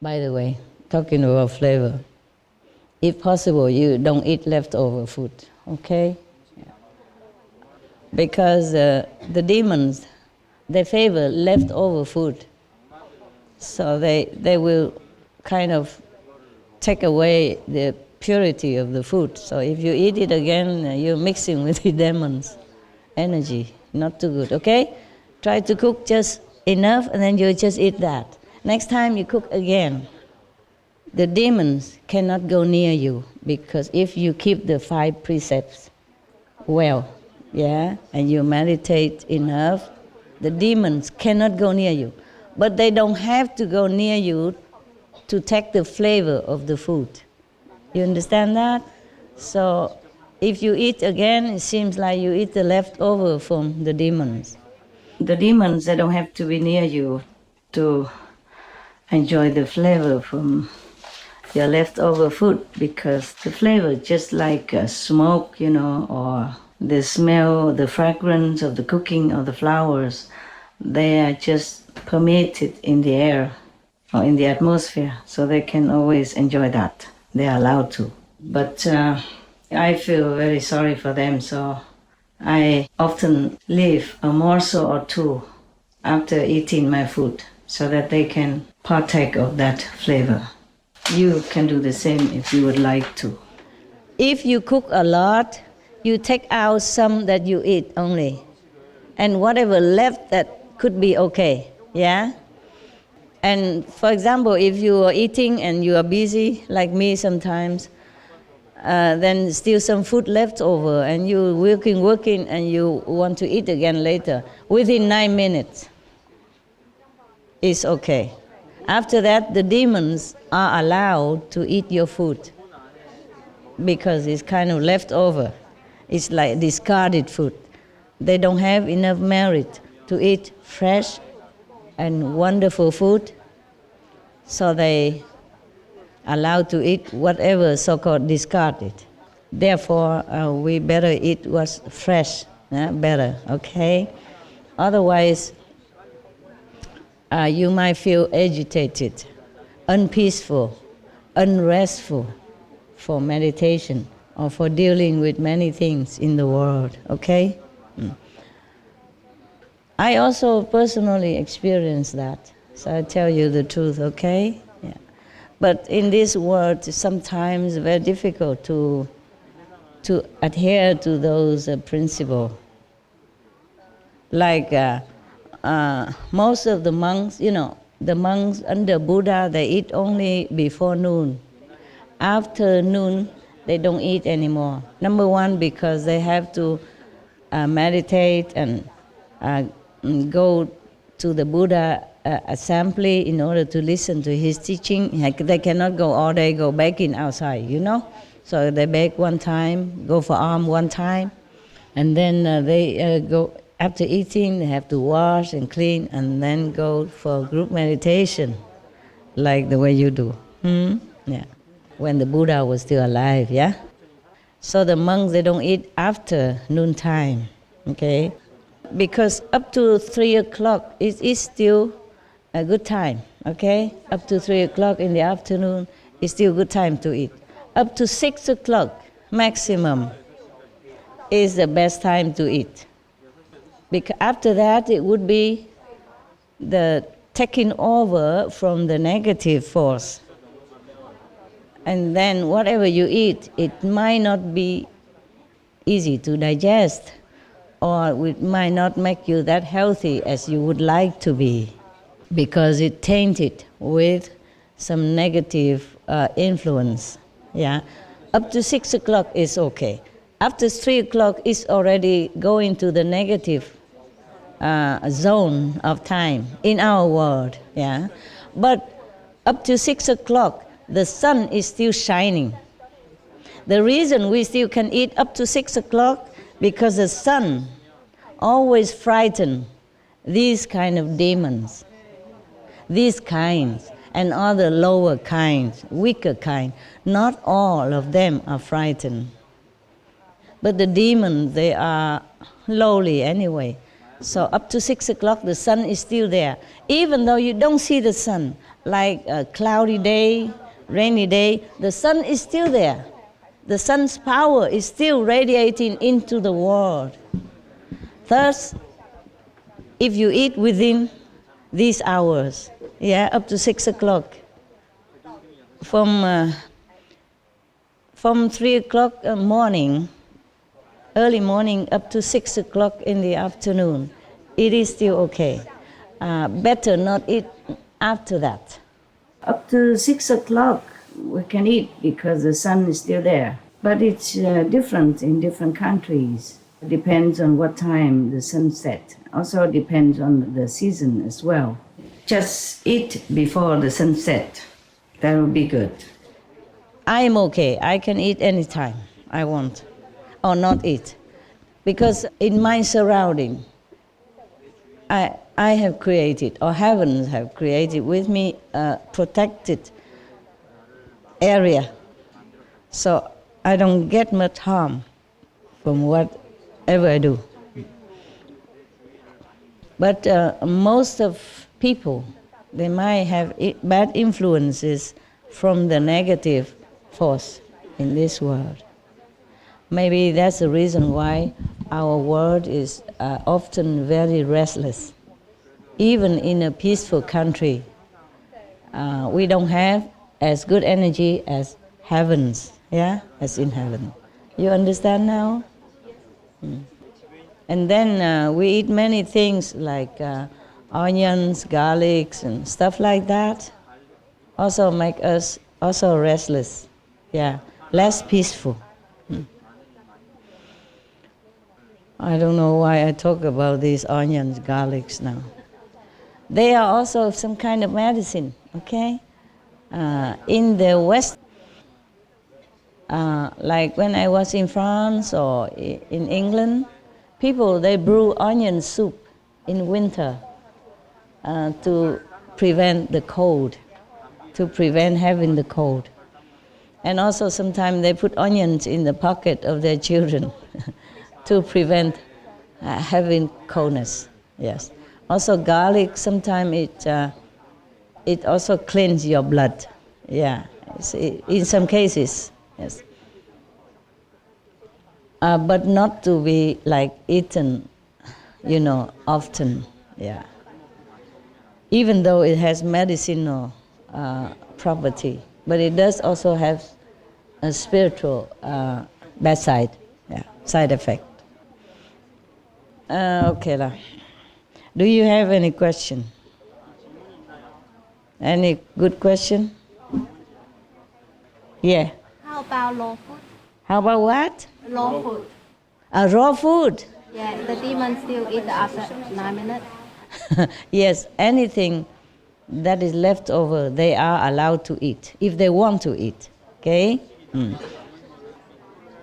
By the way, talking about flavor, if possible, you don't eat leftover food, okay? Yeah. Because the demons, they favor leftover food. So they will kind of take away the purity of the food. So if you eat it again, you're mixing with the demons' energy. Not too good, okay? Try to cook just enough and then you just eat that. Next time you cook again, the demons cannot go near you, because if you keep the 5 precepts well, yeah, and you meditate enough, the demons cannot go near you. But they don't have to go near you to take the flavor of the food. You understand that? So if you eat again, it seems like you eat the leftover from the demons. The demons, they don't have to be near you to enjoy the flavor from your leftover food, because the flavor, just like smoke, you know, or the smell, the fragrance of the cooking of the flowers, they are just permeated in the air or in the atmosphere, so they can always enjoy that. They are allowed to. But I feel very sorry for them, so I often leave a morsel or 2 after eating my food, so that they can partake of that flavor. You can do the same if you would like to. If you cook a lot, you take out some that you eat only. And whatever left, that could be okay, yeah? And for example, if you are eating and you are busy, like me sometimes, then still some food left over and you're working, and you want to eat again later. Within 9 minutes, it's okay. After that, the demons are allowed to eat your food because it's kind of left over. It's like discarded food. They don't have enough merit to eat fresh and wonderful food, so they allowed to eat whatever so-called discarded. Therefore, we better eat what's fresh, better, okay? Otherwise, you might feel agitated, unpeaceful, unrestful for meditation or for dealing with many things in the world, okay? I also personally experienced that, so I tell you the truth, okay? Yeah. But in this world, sometimes it's very difficult to adhere to those principles. Like most of the monks, you know, the monks under Buddha, they eat only before noon. After noon, they don't eat anymore. Number one, because they have to meditate and go to the Buddha assembly in order to listen to his teaching. They cannot go all day, go begging outside, you know. So they beg one time, go for alms one time, and then they go. After eating, they have to wash and clean and then go for group meditation, like the way you do. Yeah. When the Buddha was still alive, yeah? So the monks, they don't eat after noontime, okay? Because up to 3 o'clock, it is still a good time, okay? Up to 3 o'clock in the afternoon, it's still a good time to eat. Up to 6 o'clock maximum is the best time to eat. Because after that, it would be the taking over from the negative force. And then whatever you eat, it might not be easy to digest, or it might not make you that healthy as you would like to be, because it tainted with some negative influence. Yeah, up to 6 o'clock is okay. After 3 o'clock, it's already going to the negative zone of time in our world, yeah. But up to 6 o'clock, the sun is still shining. The reason we still can eat up to 6 o'clock, because the sun always frightens these kind of demons, these kinds, and other lower kinds, weaker kind. Not all of them are frightened. But the demons, they are lowly anyway. So up to 6 o'clock, the sun is still there. Even though you don't see the sun, like a cloudy day, rainy day, the sun is still there. The sun's power is still radiating into the world. Thus, if you eat within these hours, up to 6 o'clock, from 3 o'clock morning, early morning, up to 6 o'clock in the afternoon, it is still okay. Better not eat after that. Up to 6 o'clock, we can eat because the sun is still there. But it's different in different countries. It depends on what time the sun sets. Also depends on the season as well. Just eat before the sunset. That will be good. I am okay. I can eat anytime I want, or not eat. Because in my surrounding, I have created, or heavens have created with me, a protected area. So I don't get much harm from whatever I do. But most of people, they might have bad influences from the negative force in this world. Maybe that's the reason why our world is often very restless. Even in a peaceful country, we don't have as good energy as heavens, as in heaven. You understand now? And then we eat many things like onions, garlics, and stuff like that. Also make us also restless, less peaceful. I don't know why I talk about these onions, garlics now. They are also some kind of medicine, okay? In the West, like when I was in France or in England, people, they brew onion soup in winter to prevent the cold, to prevent having the cold. And also sometimes they put onions in the pocket of their children to prevent having coldness, yes. Also garlic, sometimes it also cleans your blood, in some cases, yes. But not to be like eaten, often, even though it has medicinal property, but it does also have a spiritual bad side, side effect. Okay lah. Do you have any question? Any good question? Yeah. How about raw food? How about what? Raw food. Raw food? Yeah, the demons still eat after 9 minutes. Yes, anything that is left over, they are allowed to eat, if they want to eat, okay?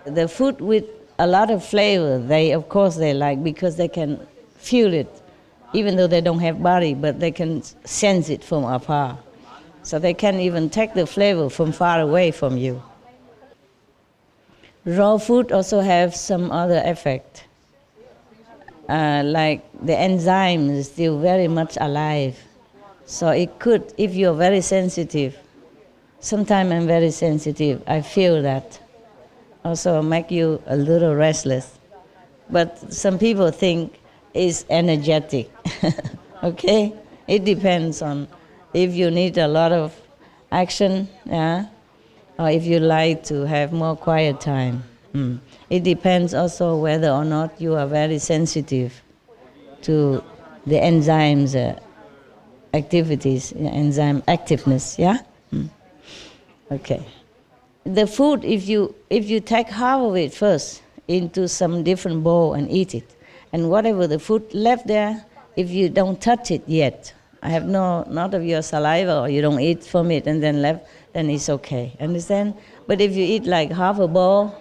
The food with a lot of flavor, of course they like, because they can feel it, even though they don't have body, but they can sense it from afar. So they can even take the flavor from far away from you. Raw food also have some other effect. Like the enzyme is still very much alive. So it could, if you're very sensitive, sometimes I'm very sensitive, I feel that also make you a little restless. But some people think it's energetic, okay? It depends on if you need a lot of action, or if you like to have more quiet time. It depends also whether or not you are very sensitive to the enzymes activities, enzyme activeness, Okay. The food, if you take half of it first into some different bowl and eat it, and whatever the food left there, if you don't touch it yet, I have not of your saliva, or you don't eat from it and then left, then it's okay, understand? But if you eat like half a bowl,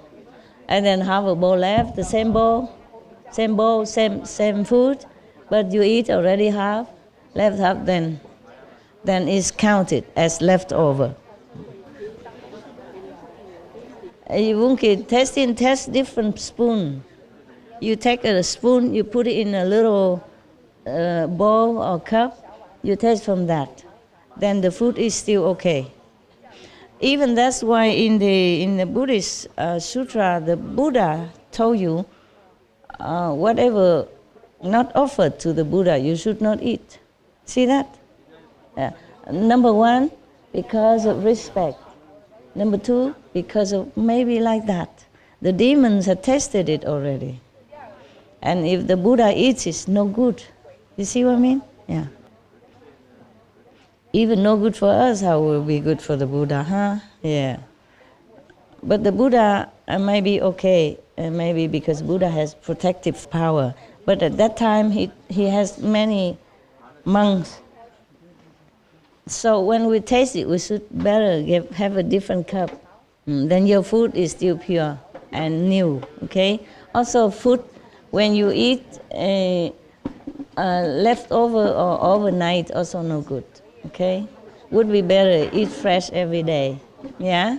and then half a bowl left, the same bowl, same food, but you eat already half, left half, then it's counted as leftover. You won't test different spoon. You take a spoon, you put it in a little bowl or cup, you taste from that. then the food is still okay. Even that's why in the Buddhist sutra, the Buddha told you whatever not offered to the Buddha, you should not eat. See that? Number one, because of respect. Number two, because of maybe like that. The demons have tested it already. And if the Buddha eats, it's no good. You see what I mean? Yeah. Even no good for us, how will be good for the Buddha, huh? Yeah. But the Buddha may be okay, maybe because Buddha has protective power. But at that time, he has many monks. So when we taste it, we should better have a different cup. Then your food is still pure and new, okay? Also food, when you eat leftover or overnight, also no good, okay? Would be better eat fresh every day, yeah?